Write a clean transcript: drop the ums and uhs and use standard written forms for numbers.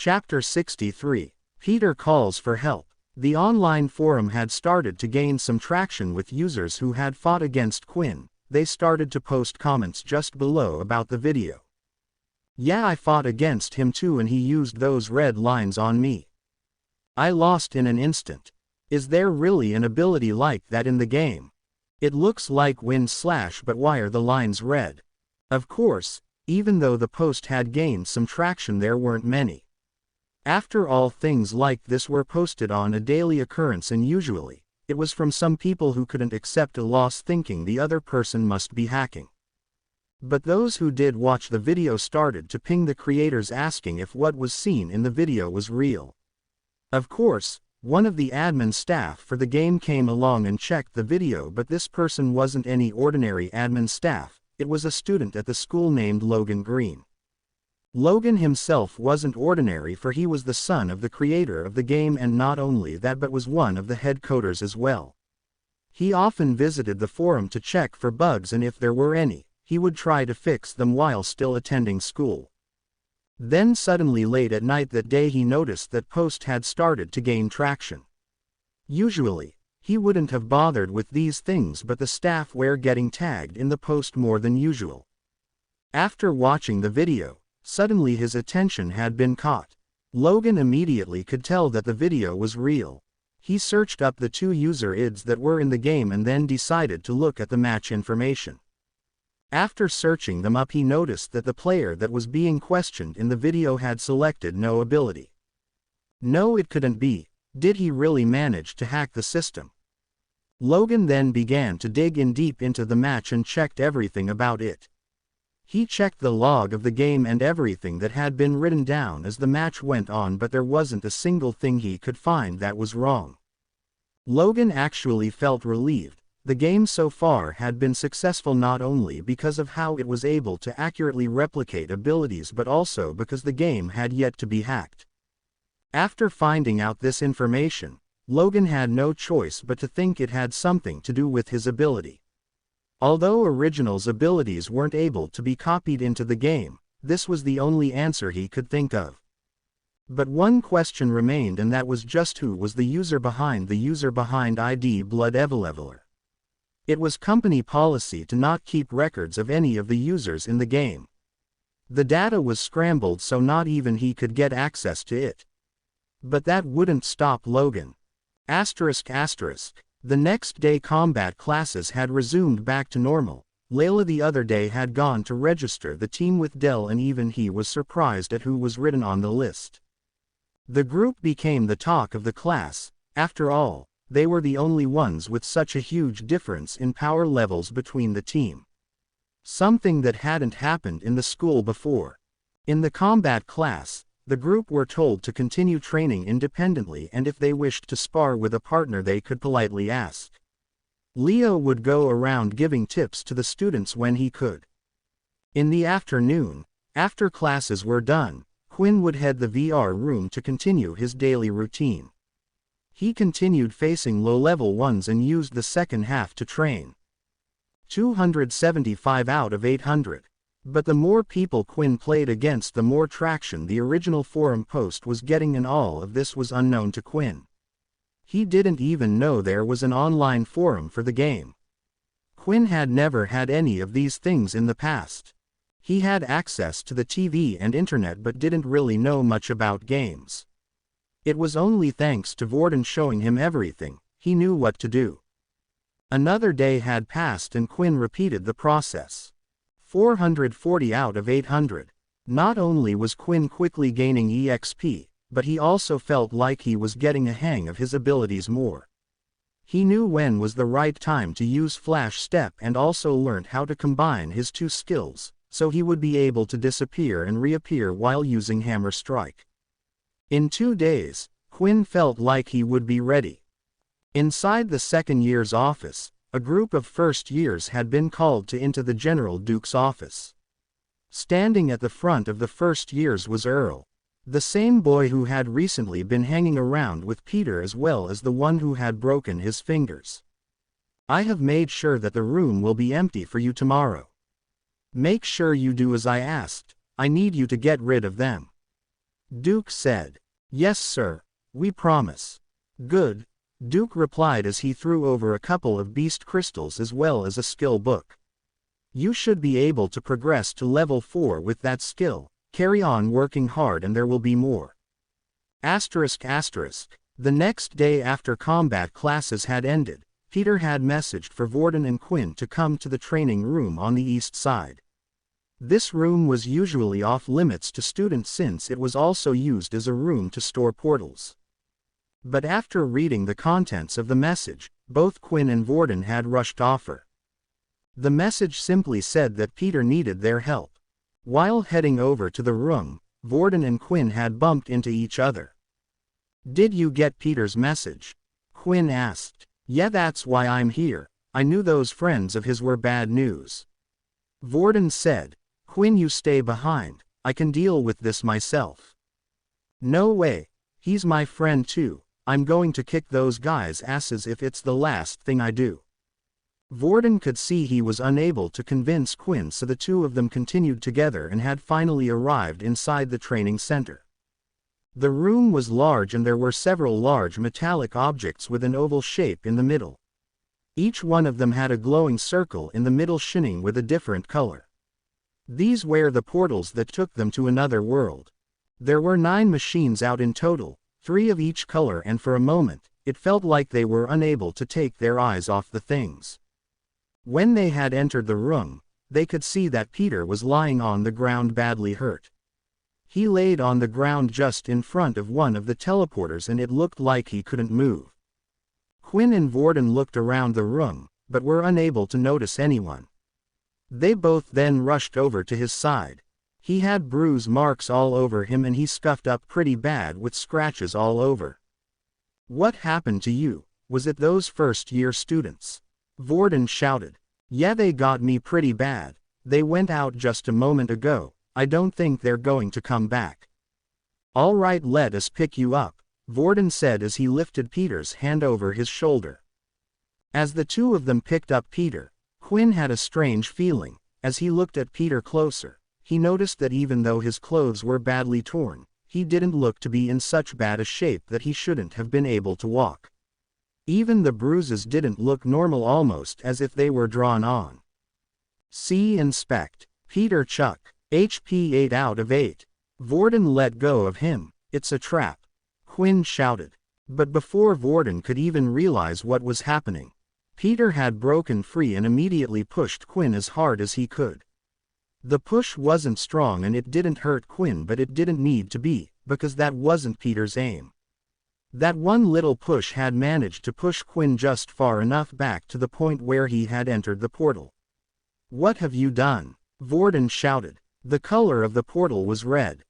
Chapter 63. Peter calls for help. The online forum had started to gain some traction with users who had fought against Quinn. They started to post comments just below about the video. "Yeah, I fought against him too and he used those red lines on me. I lost in an instant. Is there really an ability like that in the game? It looks like // but why are the lines red?" Of course, even though the post had gained some traction, there weren't many. After all, things like this were posted on a daily occurrence, and usually, it was from some people who couldn't accept a loss, thinking the other person must be hacking. But those who did watch the video started to ping the creators asking if what was seen in the video was real. Of course, one of the admin staff for the game came along and checked the video, but this person wasn't any ordinary admin staff, it was a student at the school named Logan Green. Logan himself wasn't ordinary, for he was the son of the creator of the game, and not only that but was one of the head coders as well. He often visited the forum to check for bugs, and if there were any, he would try to fix them while still attending school. Then suddenly late at night that day he noticed that post had started to gain traction. Usually, he wouldn't have bothered with these things, but the staff were getting tagged in the post more than usual. After watching the video, suddenly his attention had been caught. Logan immediately could tell that the video was real. He searched up the 2 user IDs that were in the game and then decided to look at the match information. After searching them up, he noticed that the player that was being questioned in the video had selected no ability. No, it couldn't be. Did he really manage to hack the system? Logan then began to dig in deep into the match and checked everything about it. He checked the log of the game and everything that had been written down as the match went on, but there wasn't a single thing he could find that was wrong. Logan actually felt relieved. The game so far had been successful not only because of how it was able to accurately replicate abilities, but also because the game had yet to be hacked. After finding out this information, Logan had no choice but to think it had something to do with his ability. Although Original's abilities weren't able to be copied into the game, this was the only answer he could think of. But one question remained, and that was just who was the user behind ID Blood Eveleveler. It was company policy to not keep records of any of the users in the game. The data was scrambled so not even he could get access to it. But that wouldn't stop Logan. The next day combat classes had resumed back to normal. Layla the other day had gone to register the team with Dell, and even he was surprised at who was written on the list. The group became the talk of the class. After all, they were the only ones with such a huge difference in power levels between the team. Something that hadn't happened in the school before. In the combat class, the group were told to continue training independently, and if they wished to spar with a partner they could politely ask. Leo would go around giving tips to the students when he could. In the afternoon, after classes were done, Quinn would head the VR room to continue his daily routine. He continued facing low-level ones and used the second half to train. 275 out of 800. But the more people Quinn played against, the more traction the original forum post was getting, and all of this was unknown to Quinn. He didn't even know there was an online forum for the game. Quinn had never had any of these things in the past. He had access to the TV and internet but didn't really know much about games. It was only thanks to Vorden showing him everything, he knew what to do. Another day had passed and Quinn repeated the process. 440 out of 800. Not only was Quinn quickly gaining EXP, but he also felt like he was getting a hang of his abilities more. He knew when was the right time to use Flash Step and also learned how to combine his 2 skills, so he would be able to disappear and reappear while using Hammer Strike. In 2 days, Quinn felt like he would be ready. Inside the second year's office, a group of first years had been called into the General Duke's office. Standing at the front of the first years was Earl, the same boy who had recently been hanging around with Peter as well as the one who had broken his fingers. "I have made sure that the room will be empty for you tomorrow. Make sure you do as I asked. I need you to get rid of them." Duke said. Yes, sir. We promise. Good, Duke replied as he threw over a couple of beast crystals as well as a skill book. You should be able to progress to level 4 with that skill. Carry on working hard and there will be more. ****. The next day after combat classes had ended, Peter had messaged for Vorden and Quinn to come to the training room on the east side. This room was usually off limits to students since it was also used as a room to store portals. But after reading the contents of the message, both Quinn and Vorden had rushed offer. The message simply said that Peter needed their help. While heading over to the room, Vorden and Quinn had bumped into each other. Did you get Peter's message? Quinn asked. Yeah, that's why I'm here. I knew those friends of his were bad news. Vorden said. Quinn, you stay behind. I can deal with this myself. No way. He's my friend too. I'm going to kick those guys' asses if it's the last thing I do. Vorden could see he was unable to convince Quinn, so the two of them continued together and had finally arrived inside the training center. The room was large and there were several large metallic objects with an oval shape in the middle. Each one of them had a glowing circle in the middle shining with a different color. These were the portals that took them to another world. There were 9 machines out in total, 3 of each color, and for a moment, it felt like they were unable to take their eyes off the things. When they had entered the room, they could see that Peter was lying on the ground badly hurt. He laid on the ground just in front of one of the teleporters and it looked like he couldn't move. Quinn and Vorden looked around the room, but were unable to notice anyone. They both then rushed over to his side. He had bruise marks all over him and he scuffed up pretty bad with scratches all over. What happened to you? Was it those first-year students? Vorden shouted. Yeah, they got me pretty bad. They went out just a moment ago. I don't think they're going to come back. All right, let us pick you up, Vorden said as he lifted Peter's hand over his shoulder. As the two of them picked up Peter, Quinn had a strange feeling. As he looked at Peter closer, he noticed that even though his clothes were badly torn, he didn't look to be in such bad a shape that he shouldn't have been able to walk. Even the bruises didn't look normal, almost as if they were drawn on. See, inspect. Peter Chuck. HP 8 out of 8. Vorden let go of him. It's a trap, Quinn shouted. But before Vorden could even realize what was happening, Peter had broken free and immediately pushed Quinn as hard as he could. The push wasn't strong and it didn't hurt Quinn, but it didn't need to be, because that wasn't Peter's aim. That one little push had managed to push Quinn just far enough back to the point where he had entered the portal. What have you done? Vorden shouted. The color of the portal was red.